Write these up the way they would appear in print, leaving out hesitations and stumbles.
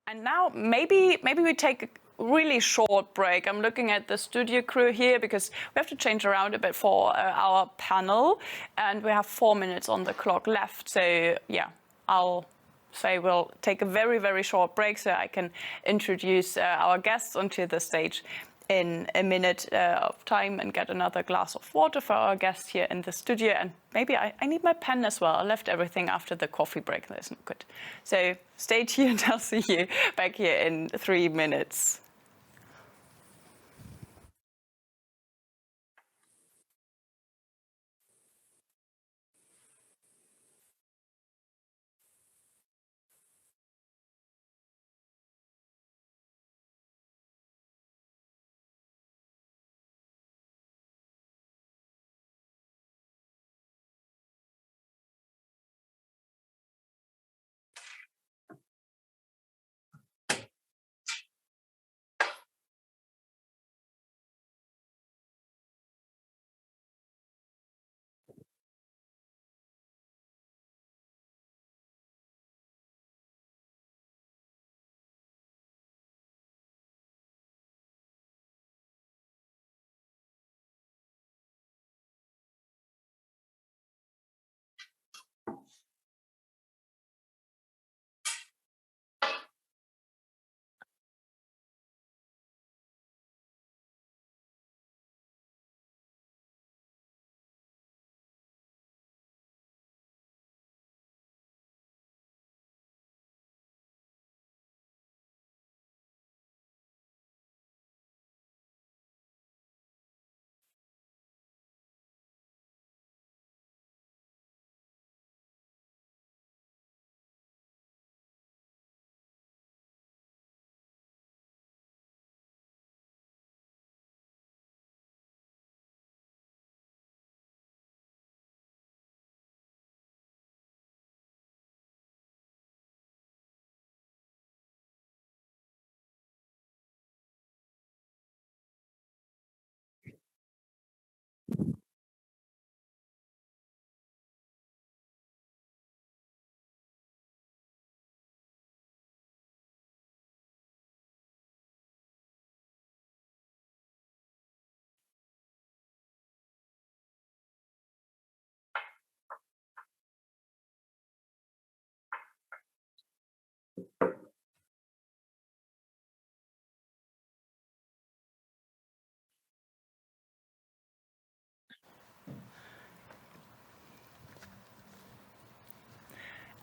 And now maybe we take a really short break. I'm looking at the studio crew here because we have to change around a bit for our panel, and we have 4 minutes on the clock left. So yeah, I'll say we'll take a very, very short break so I can introduce our guests onto the stage in a minute of time and get another glass of water for our guest here in the studio. And maybe I need my pen as well. I left everything after the coffee break. That isn't good. So stay tuned. I'll see you back here in 3 minutes.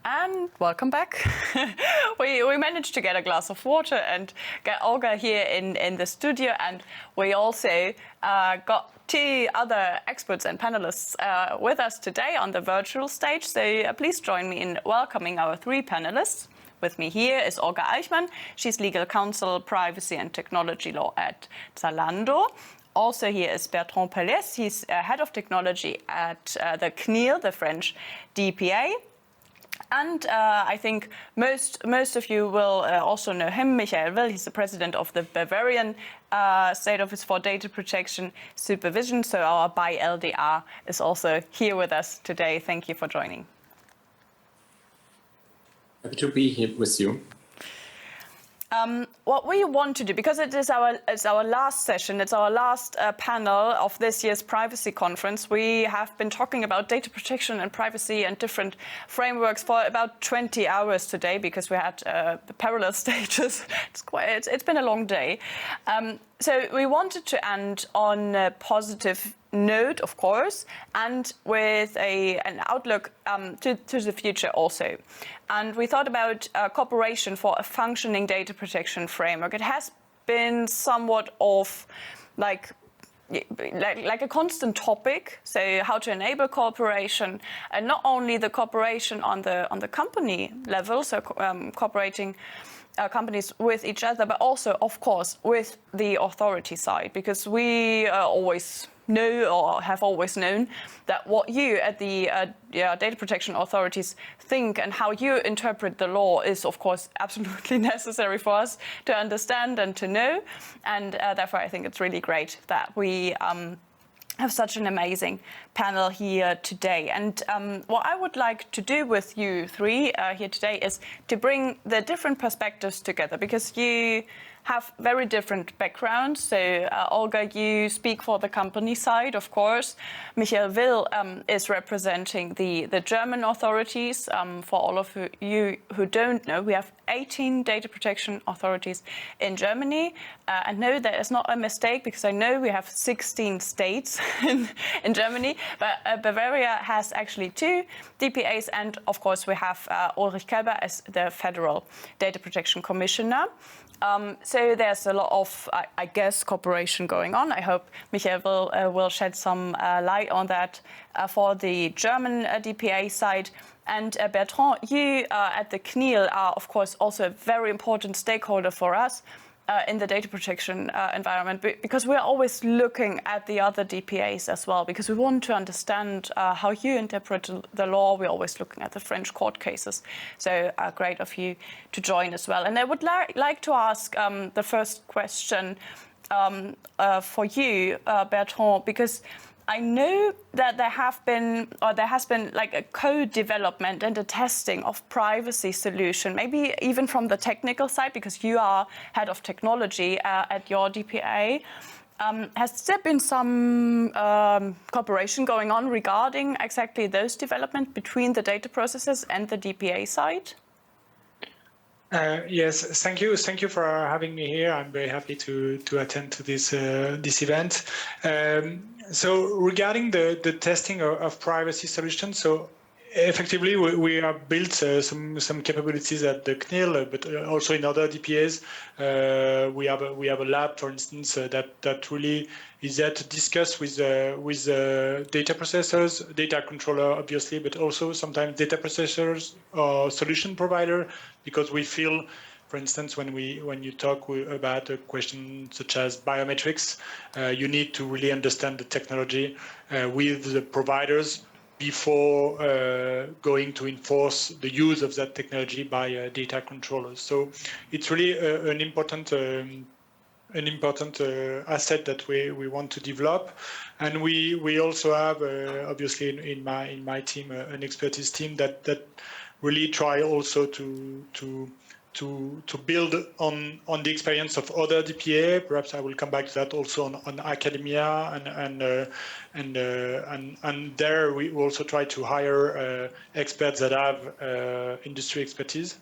And welcome back. we managed to get a glass of water and get Olga here in the studio, and we also got 2 other experts and panelists with us today on the virtual stage. So please join me in welcoming our 3 panelists. With me here is Olga Eichmann. She's legal counsel, privacy and technology law at Zalando. Also here is Bertrand Pailhès. He's head of technology at the CNIL, the French DPA. And I think most of you will also know him, Michael Will. He's the president of the Bavarian State Office for Data Protection Supervision. So our BayLDA is also here with us today. Thank you for joining. Happy to be here with you. What we want to do, because it's our last session, it's our last panel of this year's privacy conference. We have been talking about data protection and privacy and different frameworks for about 20 hours today, because we had parallel stages. It's been a long day. So we wanted to end on a positive note, of course, and with an outlook to the future also. And we thought about cooperation for a functioning data protection framework. It has been somewhat of like a constant topic. So how to enable cooperation, and not only the cooperation on the company level, so cooperating companies with each other, but also, of course, with the authority side, because we always know or have always known that what you at the data protection authorities think and how you interpret the law is, of course, absolutely necessary for us to understand and to know. And therefore, I think it's really great that we have such an amazing panel here today. And what I would like to do with you three here today is to bring the different perspectives together, because you have very different backgrounds. So Olga, you speak for the company side, of course. Michael Will is representing the German authorities. For all of you who don't know, we have 18 data protection authorities in Germany. And no, that is not a mistake, because I know we have 16 states in Germany, but Bavaria has actually 2 DPAs, and of course we have Ulrich Kelber as the Federal Data Protection Commissioner. So there's a lot of, I guess, cooperation going on. I hope Michael will shed some light on that for the German DPA side. And Bertrand, you at the CNIL are, of course, also a very important stakeholder for us in the data protection environment, because we're always looking at the other DPAs as well, because we want to understand how you interpret the law. We're always looking at the French court cases. So great of you to join as well. And I would like to ask the first question for you, Bertrand, because I know that there has been like a co-development and a testing of privacy solution, maybe even from the technical side, because you are head of technology at your DPA. Has there been some cooperation going on regarding exactly those developments between the data processors and the DPA side? Yes, thank you. Thank you for having me here. I'm very happy to attend to this event. So regarding the testing of privacy solutions, so effectively we have built some capabilities at the CNIL, but also in other DPAs. We have a lab, for instance, that really is there to discuss with data processors, data controller, obviously, but also sometimes data processors or solution provider, because we feel, for instance, when you talk about a question such as biometrics, you need to really understand the technology with the providers before going to enforce the use of that technology by data controllers. So it's really an important asset that we want to develop. And we also have obviously in my team an expertise team that really try also to build on the experience of other DPA. Perhaps I will come back to that also on academia, and there we also try to hire experts that have industry expertise.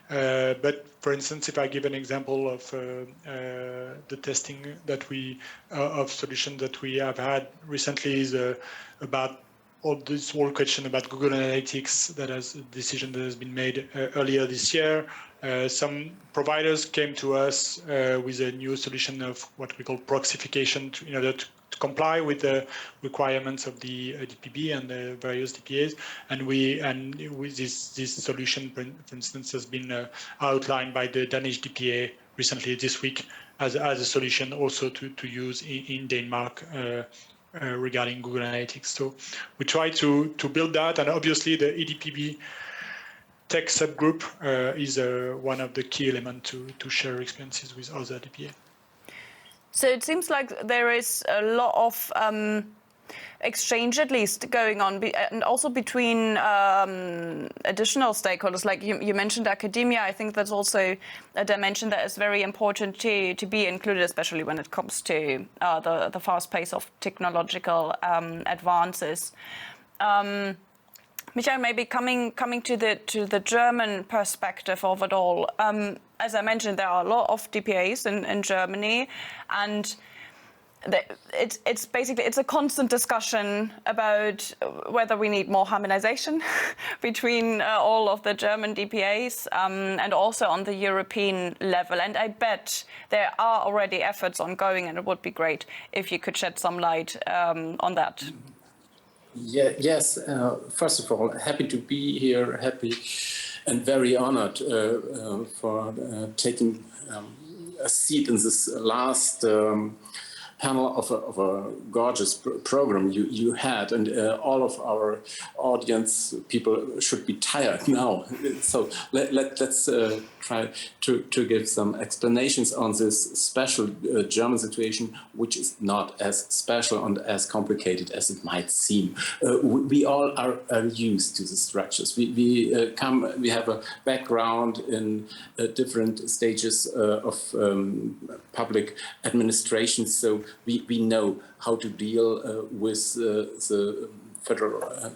But for instance, if I give an example of the testing that of solutions that we have had recently is about this whole question about Google Analytics, that has a decision that has been made earlier this year. Some providers came to us with a new solution of what we call proxification in order to comply with the requirements of the DPB and the various DPAs. And with this solution, for instance, has been outlined by the Danish DPA recently this week as a solution also to use in Denmark regarding Google Analytics. So we try to build that, and obviously the EDPB tech subgroup is one of the key elements to share experiences with other DPA. So it seems like there is a lot of exchange, at least, going on, and also between additional stakeholders. Like you mentioned academia. I think that's also a dimension that is very important to be included, especially when it comes to the fast pace of technological advances. Michael, maybe coming to the German perspective of it all. As I mentioned, there are a lot of DPAs in Germany, and it's a constant discussion about whether we need more harmonization between all of the German DPAs and also on the European level. And I bet there are already efforts ongoing, and it would be great if you could shed some light on that. Yeah, yes. First of all, happy to be here, happy and very honored for taking a seat in this last panel of a gorgeous program you had, and all of our audience people should be tired now. So let's try to give some explanations on this special German situation, which is not as special and as complicated as it might seem. We all are used to the structures. We have a background in different stages of public administration, so we know how to deal with the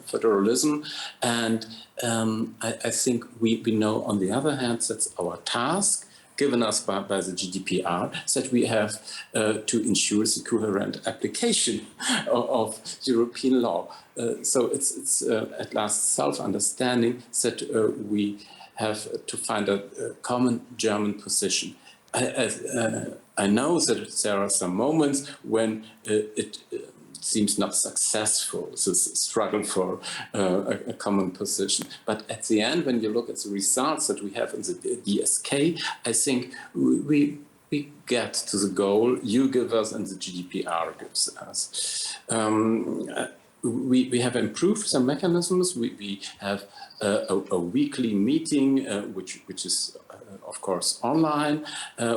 federalism, and I think we know, on the other hand, that's our task given us by the GDPR, that we have to ensure the coherent application of European law. So it's at last self-understanding that we have to find a common German position. I know that there are some moments when it seems not successful, this struggle for a common position. But at the end, when you look at the results that we have in the DSK, I think we get to the goal you give us and the GDPR gives us. We have improved some mechanisms. We have a weekly meeting, which is of course online,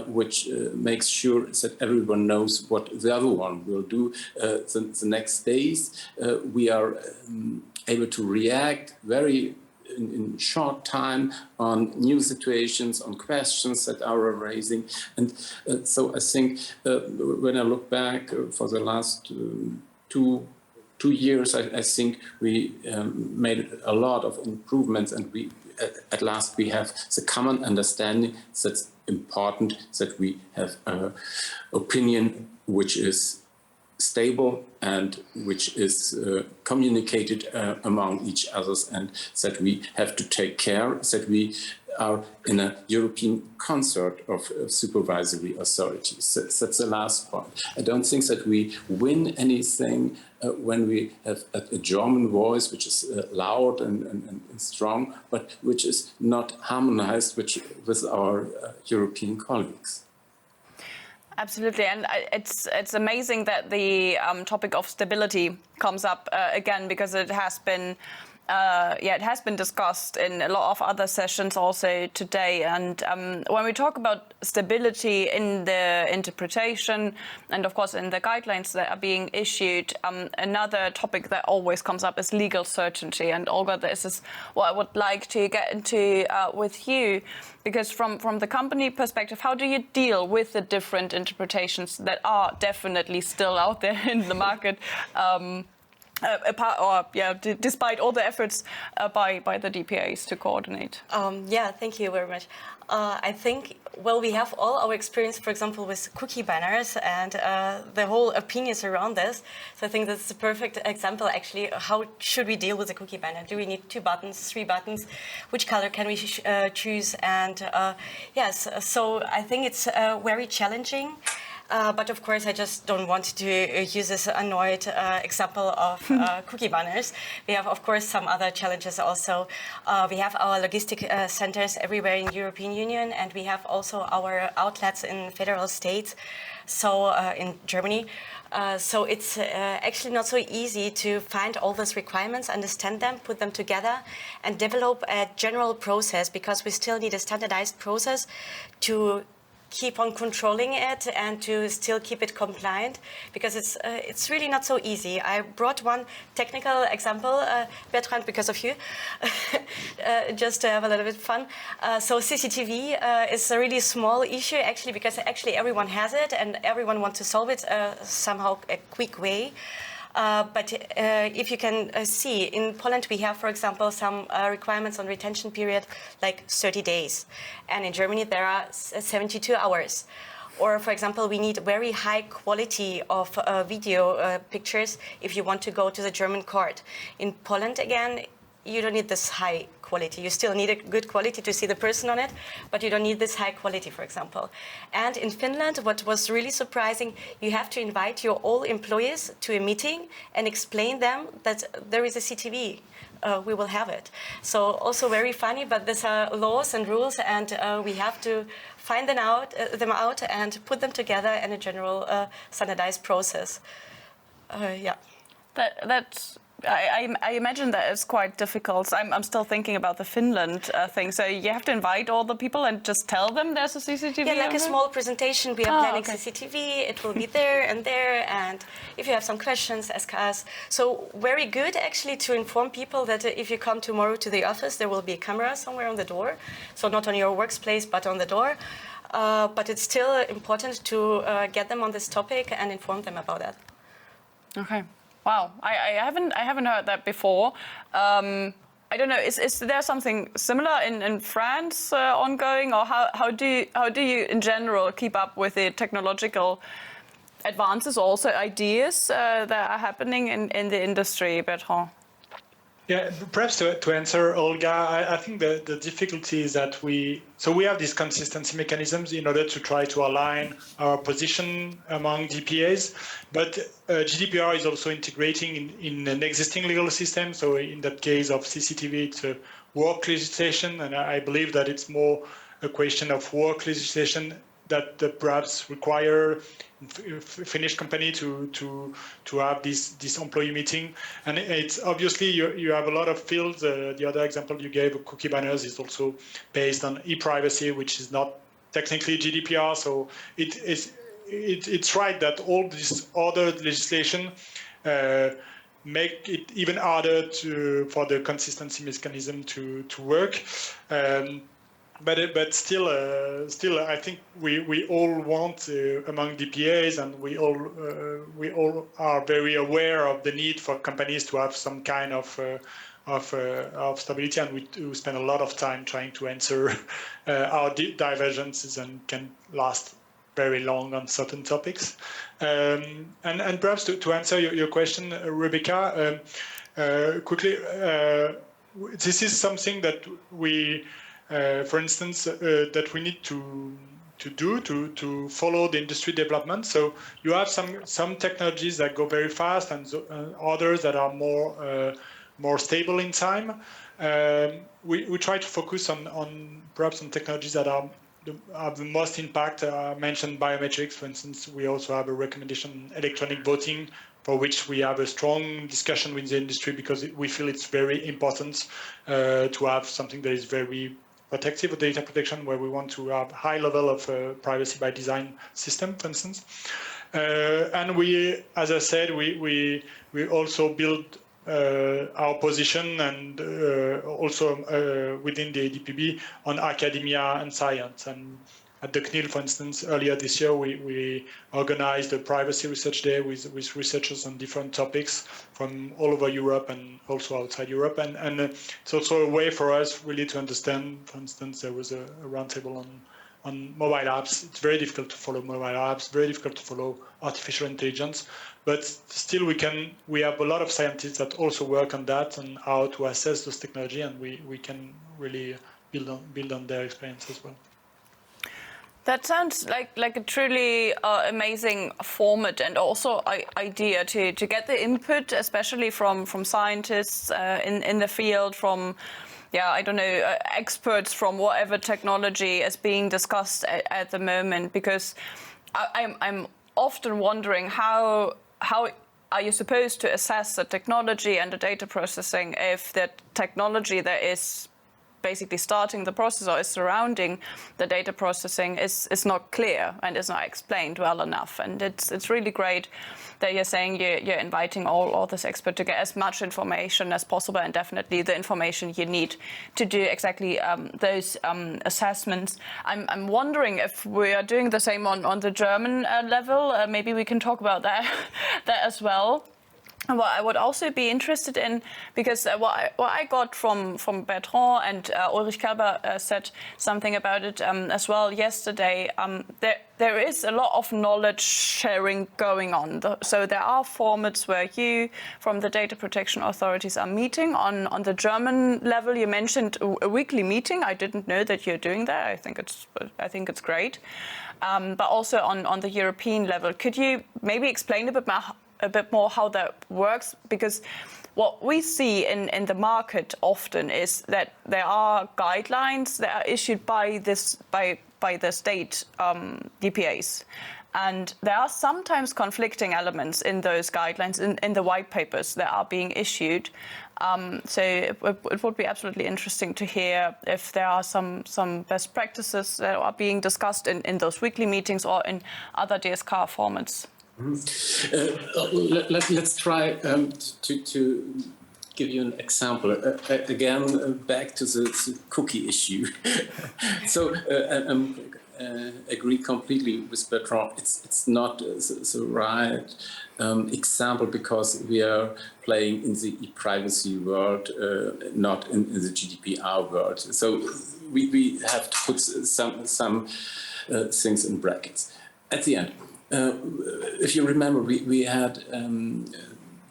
which makes sure that everyone knows what the other one will do the next days. We are able to react very in short time on new situations, on questions that are arising. And so I think when I look back for the last two years, I think we made a lot of improvements, and at last we have the common understanding that's important, that we have an opinion which is stable and which is communicated among each others, and that we have to take care that we are in a European concert of supervisory authorities. That's the last point. I don't think that we win anything when we have a German voice which is loud and strong, but which is not harmonized with our European colleagues. Absolutely, and it's amazing that the topic of stability comes up again, because it has been it has been discussed in a lot of other sessions also today. And when we talk about stability in the interpretation and of course in the guidelines that are being issued, another topic that always comes up is legal certainty. And Olga, this is what I would like to get into with you, because from the company perspective, how do you deal with the different interpretations that are definitely still out there in the market? Despite all the efforts by the DPAs to coordinate. Thank you very much. I think, well, we have all our experience, for example, with cookie banners and the whole opinions around this. So I think that's a perfect example, actually. How should we deal with a cookie banner? Do we need 2 buttons, 3 buttons? Which color can we choose? And yes, so I think it's very challenging. But of course, I just don't want to use this annoyed example of cookie banners. We have, of course, some other challenges also. We have our logistic centers everywhere in the European Union, and we have also our outlets in federal states, so in Germany. So it's actually not so easy to find all those requirements, understand them, put them together, and develop a general process, because we still need a standardized process to keep on controlling it and to still keep it compliant, because it's really not so easy. I brought one technical example, Bertrand, because of you, just to have a little bit of fun. So CCTV is a really small issue, actually, because actually everyone has it and everyone wants to solve it somehow a quick way. But if you can see, in Poland we have, for example, some requirements on retention period like 30 days. And in Germany there are 72 hours. Or, for example, we need very high quality of video pictures if you want to go to the German court. In Poland, again, you don't need this high quality. You still need a good quality to see the person on it, but you don't need this high quality, for example. And in Finland, what was really surprising, you have to invite your all employees to a meeting and explain them that there is a CTV. We will have it. So also very funny, but these are laws and rules, and we have to find them out and put them together in a general standardized process. Yeah. That's. I imagine that it's quite difficult. I'm still thinking about the Finland thing. So you have to invite all the people and just tell them there's a CCTV? Yeah, like a small presentation. We are planning CCTV. It will be there. And if you have some questions, ask us. So very good, actually, to inform people that if you come tomorrow to the office, there will be a camera somewhere on the door. So not on your workplace, but on the door. But it's still important to get them on this topic and inform them about that. Okay. Wow, I haven't heard that before. I don't know. Is there something similar in France ongoing, or how do you in general keep up with the technological advances, also ideas that are happening in the industry, Bertrand? Yeah, perhaps to answer Olga, I think the difficulty is that we have these consistency mechanisms in order to try to align our position among DPAs, but GDPR is also integrating in an existing legal system. So in that case of CCTV, it's a work legislation, and I believe that it's more a question of work legislation that perhaps require Finnish company to have this employee meeting. And it's obviously you have a lot of fields. The other example you gave, cookie banners, is also based on e-privacy, which is not technically GDPR. So it's right that all this other legislation make it even harder for the consistency mechanism to work. But still, I think we all want among DPAs, and we all are very aware of the need for companies to have some kind of stability, and we do spend a lot of time trying to answer our divergences, and can last very long on certain topics. And perhaps to answer your question, Rebekka, quickly, this is something that we. For instance, that we need to do to follow the industry development. So you have some technologies that go very fast, and others that are more stable in time. We try to focus on perhaps on technologies that have the most impact. I mentioned biometrics, for instance. We also have a recommendation on electronic voting, for which we have a strong discussion with the industry, because we feel it's very important to have something that is very protective of data protection, where we want to have high level of privacy by design system, for instance. And we, as I said, we also build our position, and also within the ADPB, on academia and science. And at the CNIL, for instance, earlier this year, we organized a privacy research day with researchers on different topics from all over Europe and also outside Europe. And it's also a way for us really to understand. For instance, there was a roundtable on mobile apps. It's very difficult to follow mobile apps, very difficult to follow artificial intelligence. But still, we have a lot of scientists that also work on that, and how to assess those technology, and we can really build on their experience as well. That sounds like a truly amazing format, and also idea to get the input, especially from scientists in the field, from I don't know, experts from whatever technology is being discussed at the moment. Because I'm often wondering how are you supposed to assess the technology and the data processing if the technology that is basically starting the process or is surrounding the data processing is not clear and is not explained well enough. And it's really great that you're saying you're inviting all this expert to get as much information as possible, and definitely the information you need to do exactly those assessments. I'm wondering if we are doing the same on the German level. Maybe we can talk about that as well. What I would also be interested in, because what I got from Bertrand and Ulrich Kelber said something about it as well yesterday, there is a lot of knowledge sharing going on. So there are formats where you, from the data protection authorities, are meeting on the German level. You mentioned a weekly meeting. I didn't know that you're doing that. I think it's great. But also on the European level, could you maybe explain a bit more how that works? Because what we see in the market often is that there are guidelines that are issued by the state DPAs. And there are sometimes conflicting elements in those guidelines, in the white papers that are being issued. So it would be absolutely interesting to hear if there are some best practices that are being discussed in those weekly meetings or in other DSK formats. Let's try to give you an example. Again, back to the cookie issue. So agree completely with Bertrand. It's not the right example, because we are playing in the e-privacy world, not in the GDPR world. So we have to put some things in brackets. At the end, if you remember, we had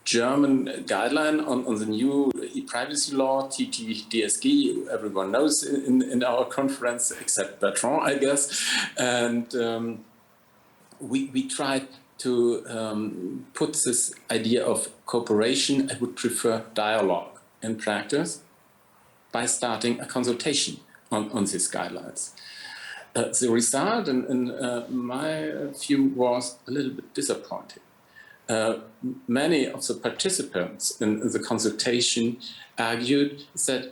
German guideline on the new e-privacy law, TTDSG. Everyone knows in our conference, except Bertrand, I guess. And we tried to put this idea of cooperation, I would prefer dialogue in practice, by starting a consultation on these guidelines. The result, in my view, was a little bit disappointing. Many of the participants in the consultation argued that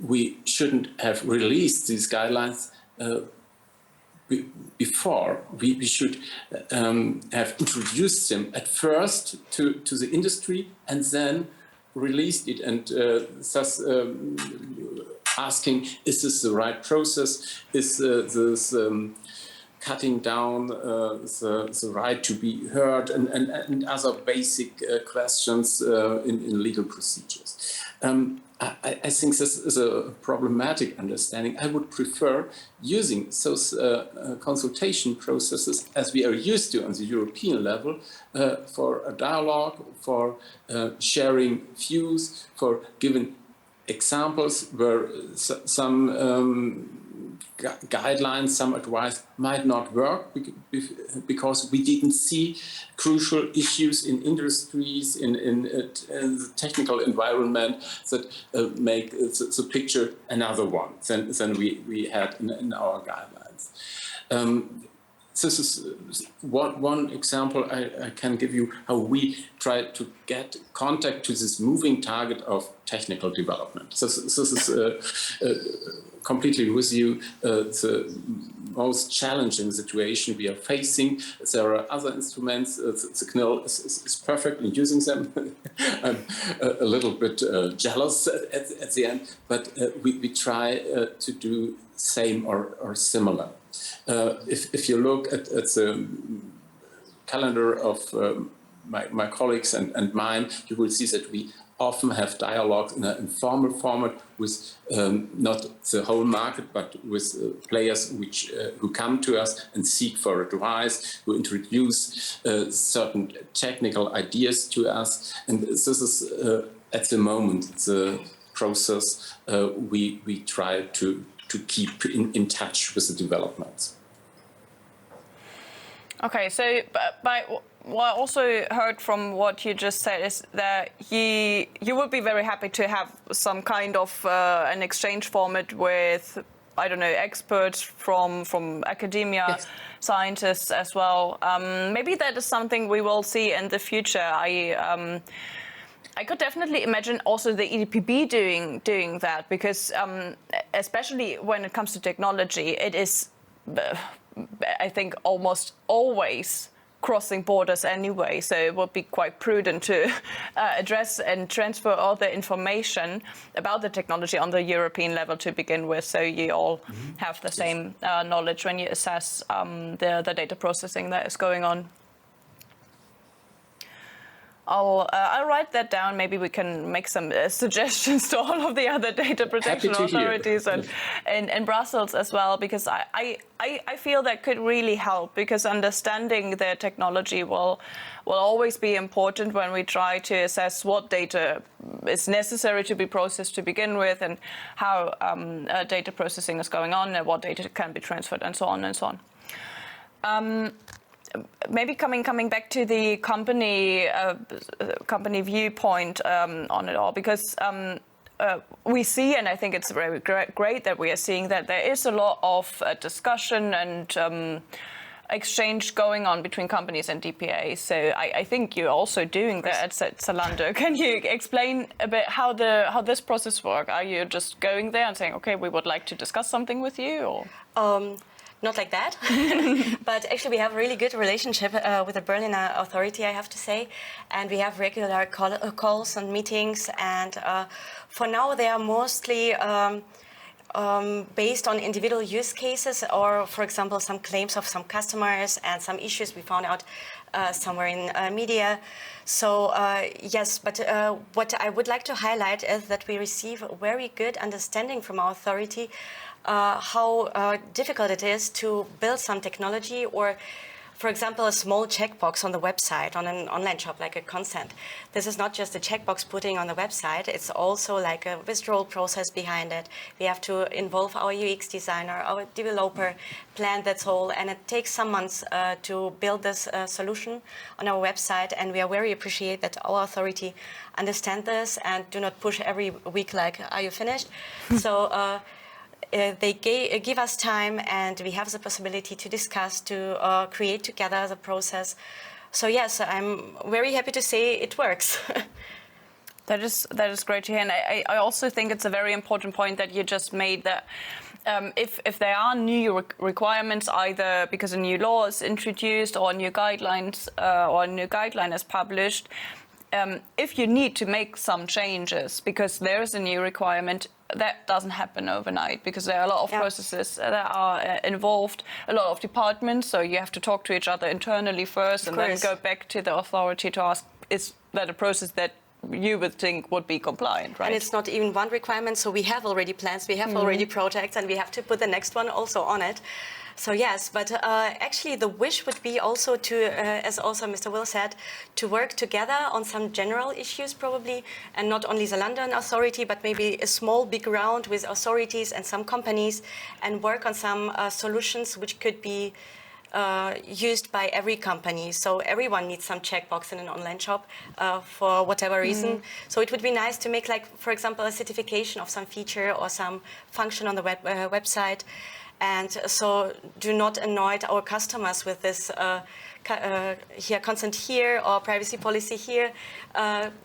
we shouldn't have released these guidelines before. We should have introduced them at first to the industry and then released it, and thus asking, is this the right process? Is this cutting down the right to be heard, and other basic questions in legal procedures? I think this is a problematic understanding. I would prefer using those consultation processes as we are used to on the European level for a dialogue, for sharing views, for giving examples where some guidelines, some advice might not work because we didn't see crucial issues in industries, in the technical environment that make the picture another one than we had in our guidelines. This is one example I can give you how we try to get contact to this moving target of technical development. This is completely with you the most challenging situation we are facing. There are other instruments. The CNIL is perfect in using them. I'm a little bit jealous at the end, but we try to do same or similar. If you look at the calendar of my colleagues and mine, you will see that we often have dialogues in an informal format with not the whole market, but with players who come to us and seek for advice, who introduce certain technical ideas to us. And this is at the moment the process we try to keep in touch with the developments. Okay, so what I also heard from what you just said is that you would be very happy to have some kind of an exchange format with, I don't know, experts from academia, yes, scientists as well. Maybe that is something we will see in the future. I could definitely imagine also the EDPB doing that, because especially when it comes to technology, it is, I think, almost always crossing borders anyway. So it would be quite prudent to address and transfer all the information about the technology on the European level to begin with, so you all have the same knowledge when you assess the data processing that is going on. I'll write that down. Maybe we can make some suggestions to all of the other data protection authorities in Brussels as well, because I feel that could really help, because understanding the technology will always be important when we try to assess what data is necessary to be processed to begin with, and how data processing is going on, and what data can be transferred, and so on and so on. Maybe coming back to the company viewpoint on it all, because we see, and I think it's very great that we are seeing that there is a lot of discussion and exchange going on between companies and DPA. So I think you're also doing that at Zalando. Can you explain a bit how this process works? Are you just going there and saying, okay, we would like to discuss something with you, or? Not like that, but actually we have a really good relationship with the Berliner authority, I have to say, and we have regular calls and meetings, and for now they are mostly based on individual use cases, or for example some claims of some customers and some issues we found out somewhere in media. So yes, but what I would like to highlight is that we receive a very good understanding from our authority how difficult it is to build some technology, or for example, a small checkbox on the website, on an online shop, like a consent. This is not just a checkbox putting on the website, it's also like a withdrawal process behind it. We have to involve our UX designer, our developer, plan that whole, and it takes some months to build this solution on our website, and we are very appreciate that our authority understand this and do not push every week like, are you finished? So they give us time, and we have the possibility to discuss, to create together the process. So yes, I'm very happy to say it works. That is great to hear, and I also think it's a very important point that you just made, that if there are new requirements, either because a new law is introduced or new guidelines or a new guideline is published, if you need to make some changes because there is a new requirement, that doesn't happen overnight, because there are a lot of processes that are involved, a lot of departments, so you have to talk to each other internally first, and then go back to the authority to ask, is that a process that you would think would be compliant, right? And it's not even one requirement, so we have already plans, we have already projects, and we have to put the next one also on it. So yes, but actually the wish would be also to, as also Mr. Will said, to work together on some general issues probably, and not only the London authority, but maybe a small big round with authorities and some companies, and work on some solutions which could be used by every company. So everyone needs some checkbox in an online shop for whatever reason. So it would be nice to make, like, for example, a certification of some feature or some function on the website. And so do not annoy our customers with this here consent here or privacy policy here.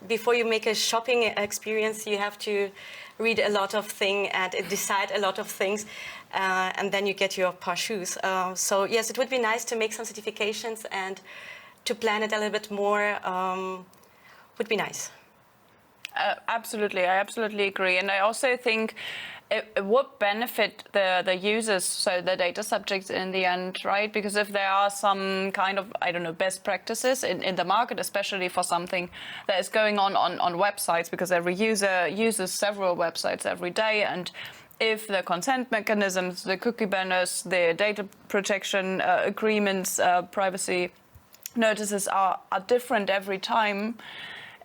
Before you make a shopping experience, you have to read a lot of things and decide a lot of things, and then you get your pair of shoes. So yes, it would be nice to make some certifications and to plan it a little bit more. Would be nice. Absolutely, I absolutely agree, and I also think it would benefit the users, so the data subjects in the end, right? Because if there are some kind of, I don't know, best practices in the market, especially for something that is going on websites, because every user uses several websites every day, and if the consent mechanisms, the cookie banners, the data protection agreements, privacy notices are different every time,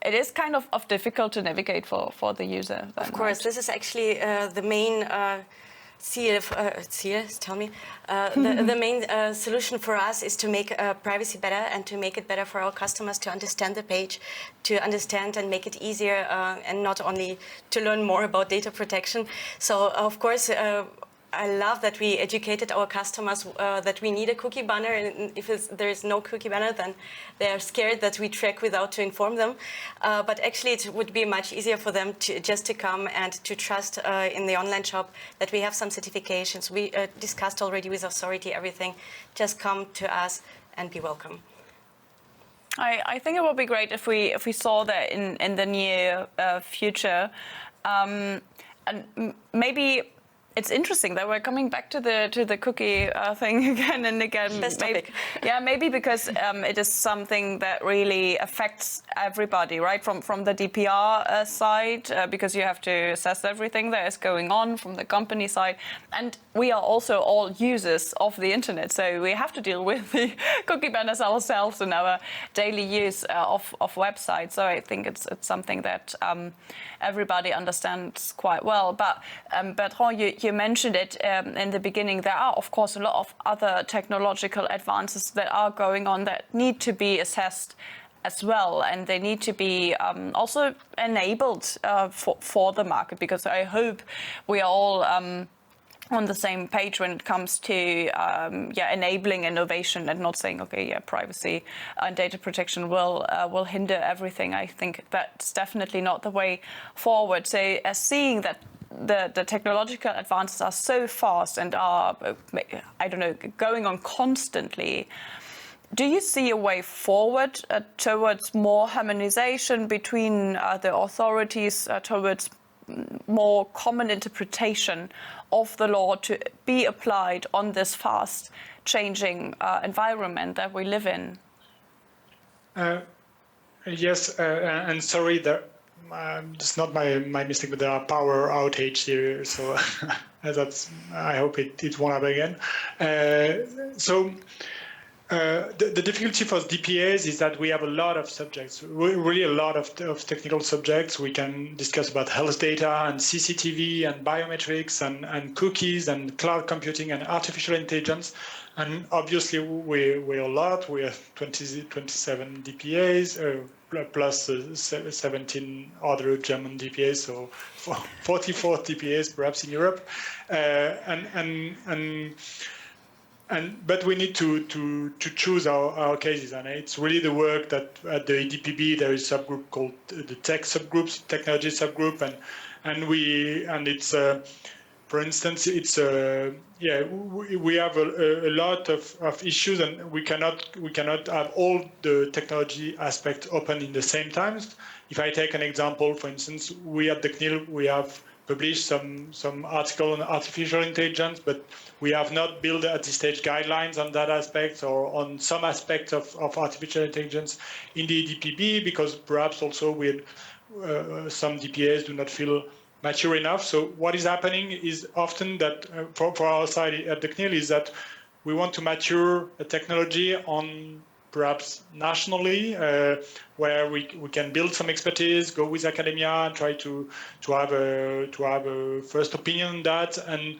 it is kind of difficult to navigate for the user. Then, of course, right? This is actually the main the main solution for us is to make privacy better and to make it better for our customers to understand the page, to understand and make it easier, and not only to learn more about data protection. So, of course, I love that we educated our customers that we need a cookie banner, and if there is no cookie banner, then they are scared that we track without to inform them. But actually, it would be much easier for them to just to come and to trust in the online shop that we have some certifications. We discussed already with authority everything. Just come to us and be welcome. I think it would be great if we saw that in the near future, and maybe it's interesting that we're coming back to the cookie thing again and again. Best topic. Maybe because it is something that really affects everybody, right? From the DPR side, because you have to assess everything that is going on from the company side, and we are also all users of the internet, so we have to deal with the cookie banners ourselves in our daily use of websites. So I think it's something that everybody understands quite well. But Bertrand, you mentioned it in the beginning. There are, of course, a lot of other technological advances that are going on that need to be assessed as well, and they need to be also enabled for the market, because I hope we are all on the same page when it comes to enabling innovation and not saying, okay, privacy and data protection will hinder everything. I think that's definitely not the way forward. So seeing that the technological advances are so fast and are, I don't know, going on constantly, do you see a way forward towards more harmonization between the authorities, towards more common interpretation of the law to be applied on this fast changing environment that we live in? Yes, and sorry that it's not my mistake, but there are power outage here, so that's, I hope it won't happen again. The difficulty for DPAs is that we have a lot of subjects, really a lot of technical subjects. We can discuss about health data and CCTV and biometrics and cookies and cloud computing and artificial intelligence. And obviously we're a lot. We have 27 DPAs plus 17 other German DPAs, so 44 DPAs perhaps in Europe. But we need to choose our cases, and it's really the work that at the EDPB there is a subgroup called the technology subgroup, and it's for instance it's we have a lot of issues, and we cannot have all the technology aspects open in the same time. If I take an example, for instance, we at the CNIL we have published some article on artificial intelligence, but we have not built at this stage guidelines on that aspect or on some aspects of artificial intelligence in the EDPB, because perhaps also some DPAs do not feel mature enough. So what is happening is often that for our side at the CNIL is that we want to mature a technology on perhaps nationally, where we can build some expertise, go with academia, and try to have a first opinion on that, and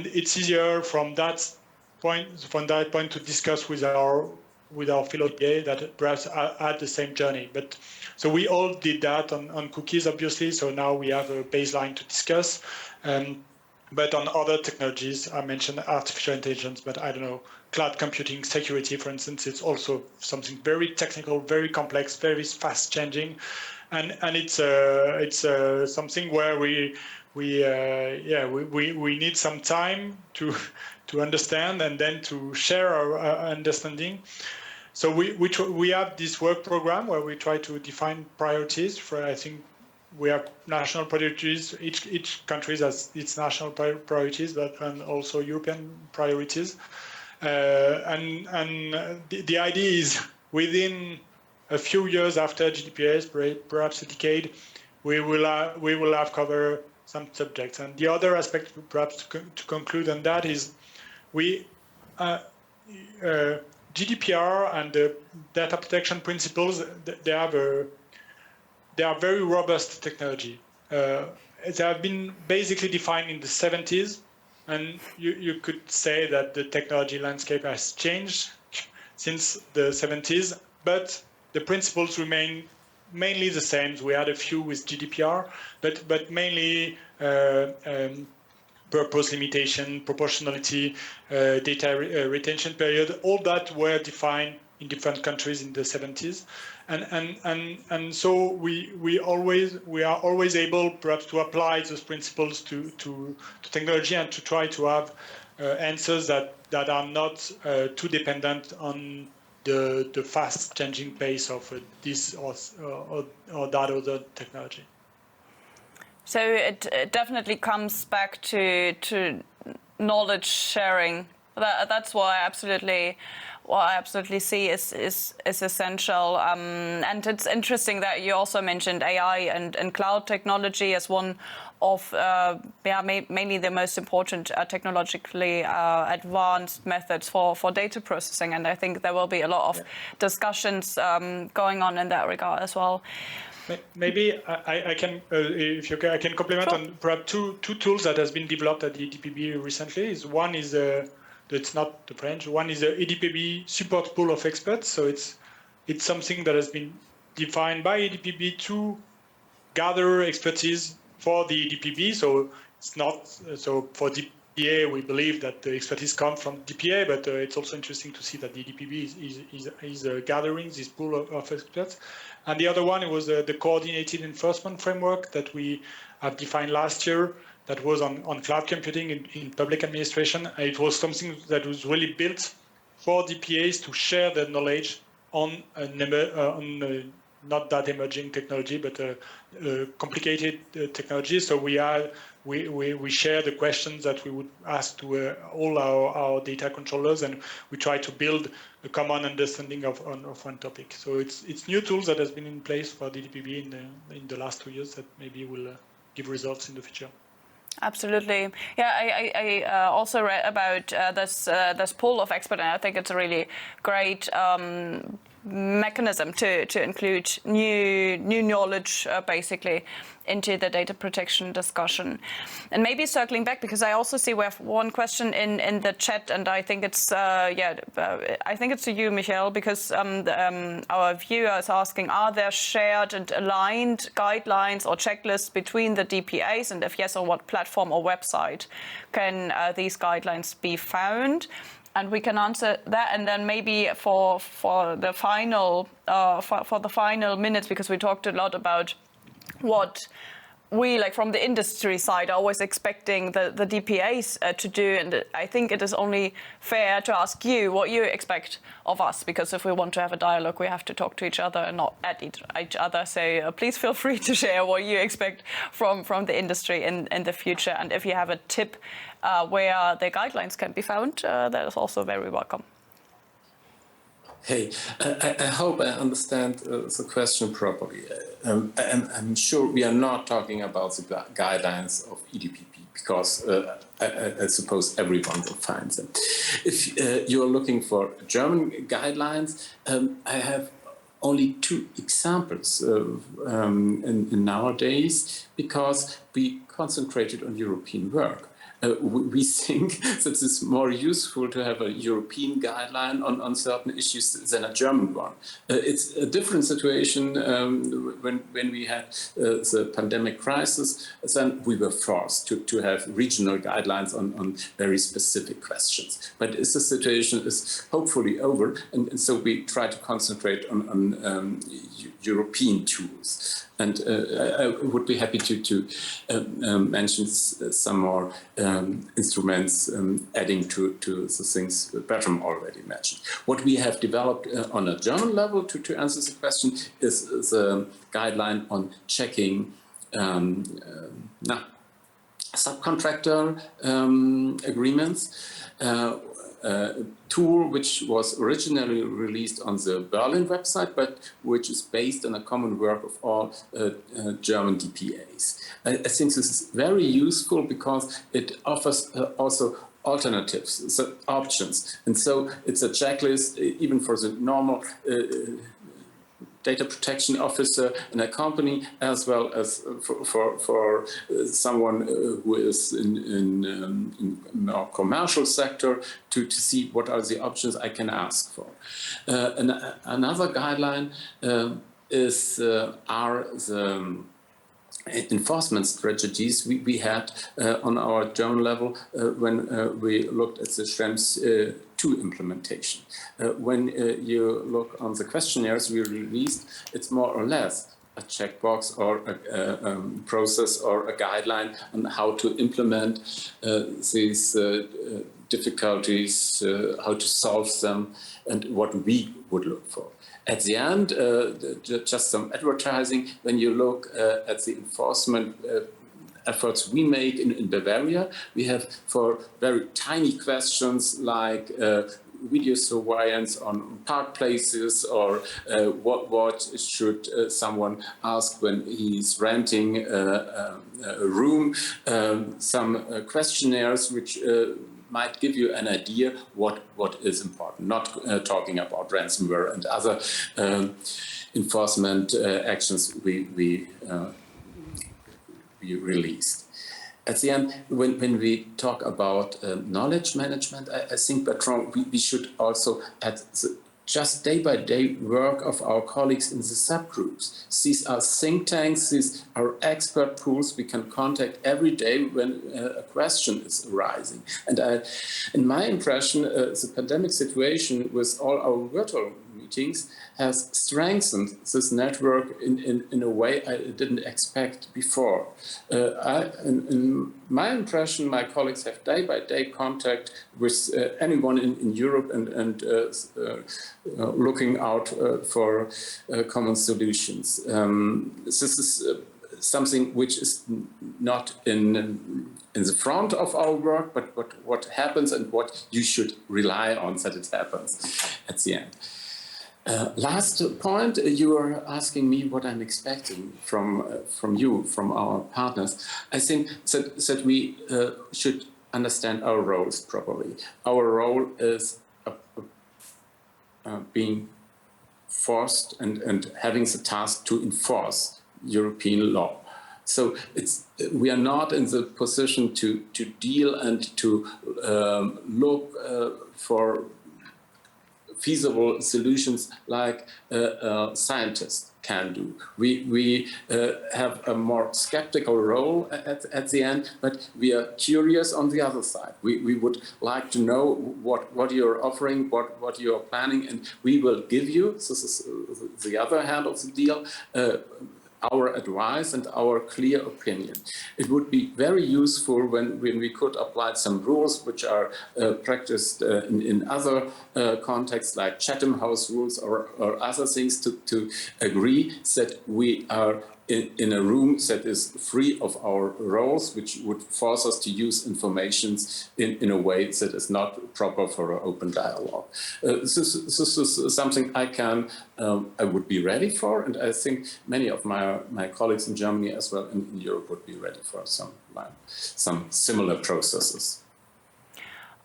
it's easier from that point to discuss with our fellow DA that perhaps are at the same journey. But so we all did that on cookies, obviously. So now we have a baseline to discuss. But on other technologies, I mentioned artificial intelligence, but I don't know, cloud computing, security, for instance, it's also something very technical, very complex, very fast changing, and it's something where we need some time to understand and then to share our understanding. So we have this work program where we try to define priorities for, I think, we have national priorities. Each country has its national priorities, and also European priorities. And the idea is within a few years after GDPR, perhaps a decade, we will have covered some subjects. And the other aspect, perhaps to conclude on that, is GDPR and the data protection principles, they are very robust technology. They have been basically defined in the 70s, and you could say that the technology landscape has changed since the 70s, but the principles remain mainly the same. We had a few with GDPR, but mainly purpose limitation, proportionality, data retention period, all that were defined in different countries in the 70s. And so we are always able perhaps to apply those principles to technology and to try to have answers that are not too dependent on the fast changing pace of this or that other technology. So it definitely comes back to knowledge sharing. That's what I absolutely see is essential. And it's interesting that you also mentioned AI and cloud technology as one of mainly the most important technologically advanced methods for data processing. And I think there will be a lot of discussions going on in that regard as well. Maybe I can, if you can, I can complement on perhaps two tools that has been developed at the EDPB recently. One is it's not the French. One is the EDPB support pool of experts. So it's something that has been defined by EDPB to gather expertise for the EDPB. So it's not so for DPA. We believe that the expertise comes from DPA, but it's also interesting to see that the EDPB is gathering this pool of experts. And the other one was the coordinated enforcement framework that we have defined last year that was on cloud computing in public administration. It was something that was really built for DPAs to share their knowledge on not that emerging technology, but complicated technology. So we share the questions that we would ask to all our data controllers, and we try to build a common understanding of one topic. So it's new tools that has been in place for DDPB in the last 2 years that maybe will give results in the future. Absolutely. Yeah, I also read about this pool of experts, and I think it's a really great mechanism to include new knowledge basically into the data protection discussion. And maybe circling back, because I also see we have one question in the chat, and I think it's I think it's to you, Michael, because our viewer is asking, are there shared and aligned guidelines or checklists between the DPAs, and if yes, on what platform or website can these guidelines be found? And we can answer that, and then maybe for the final minutes, because we talked a lot about what we, like from the industry side, are always expecting the DPAs to do, and I think it is only fair to ask you what you expect of us, because if we want to have a dialogue, we have to talk to each other and not at each other. So please feel free to share what you expect from the industry in the future, and if you have a tip where the guidelines can be found, that is also very welcome. Hey, I hope I understand the question properly. I'm sure we are not talking about the guidelines of EDPB, because I suppose everyone will find them. If you're looking for German guidelines, I have only 2 examples in nowadays, because we concentrated on European work. We think that it's more useful to have a European guideline on certain issues than a German one. It's a different situation when we had the pandemic crisis. Then we were forced to have regional guidelines on very specific questions. But the situation is hopefully over, and so we try to concentrate on European tools. And I would be happy to mention some more instruments adding to the things Bertrand already mentioned. What we have developed on a German level to answer the question is the guideline on checking subcontractor agreements. Tool which was originally released on the Berlin website, but which is based on a common work of all German DPAs. I think this is very useful because it offers also alternatives, so options. And so it's a checklist even for the normal data protection officer in a company, as well as for someone who is in more commercial sector to see what are the options I can ask for. Another guideline are the enforcement strategies we had on our German level when we looked at the Schrems 2 implementation. When you look on the questionnaires we released, it's more or less a checkbox or a process or a guideline on how to implement these difficulties, how to solve them, and what we would look for. At the end, just some advertising, when you look at the enforcement efforts we make in Bavaria. We have for very tiny questions like video surveillance on park places, or what should someone ask when he's renting a room, some questionnaires which might give you an idea what is important, not talking about ransomware and other enforcement actions we released. At the end, when we talk about knowledge management, I think, Bertrand, we should also add just day-by-day work of our colleagues in the subgroups. These are think tanks, these are expert pools we can contact every day when a question is arising. And in my impression, the pandemic situation with all our virtual meetings has strengthened this network in a way I didn't expect before. In my impression, my colleagues have day-by-day contact with anyone in Europe and looking out for common solutions. This is something which is not in the front of our work, but what happens and what you should rely on that it happens at the end. Last point, you were asking me what I'm expecting from you, from our partners. I think that we should understand our roles properly. Our role is being forced and having the task to enforce European law. So we are not in the position to deal and to look for feasible solutions like scientists can do. We have a more skeptical role at the end, but we are curious on the other side. We would like to know what you're offering, what you're planning, and we will give you, this is the other hand of the deal, our advice and our clear opinion. It would be very useful when we could apply some rules which are practiced in other contexts like Chatham House rules or other things to agree that we are in a room that is free of our roles, which would force us to use information in a way that is not proper for an open dialogue. This is something I would be ready for, and I think many of my colleagues in Germany as well in Europe would be ready for some similar processes.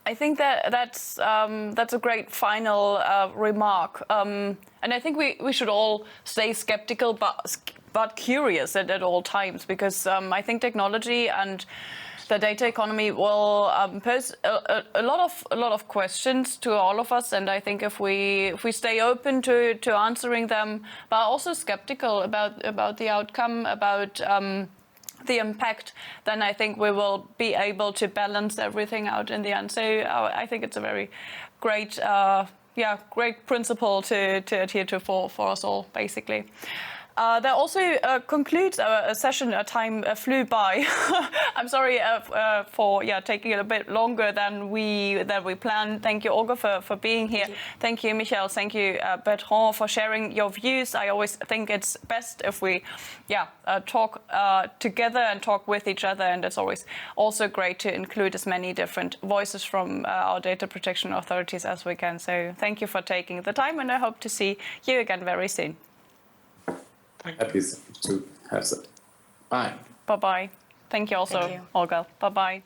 I think that's a great final remark, and I think we should all stay skeptical but curious at all times, because I think technology and the data economy will pose a lot of questions to all of us, and I think if we stay open to answering them, but also skeptical about the outcome, about the impact, then I think we will be able to balance everything out in the end. So I think it's a very great, great principle to adhere to for us all, basically. That also concludes our session. Time flew by. I'm sorry for taking it a bit longer than we planned. Thank you, Olga, for being here. Thank you, Michael. Thank you, Bertrand, for sharing your views. I always think it's best if we talk together and talk with each other, and it's always also great to include as many different voices from our data protection authorities as we can. So thank you for taking the time, and I hope to see you again very soon. Happy to have that. Bye. Bye-bye. Thank you also, Olga. Bye-bye.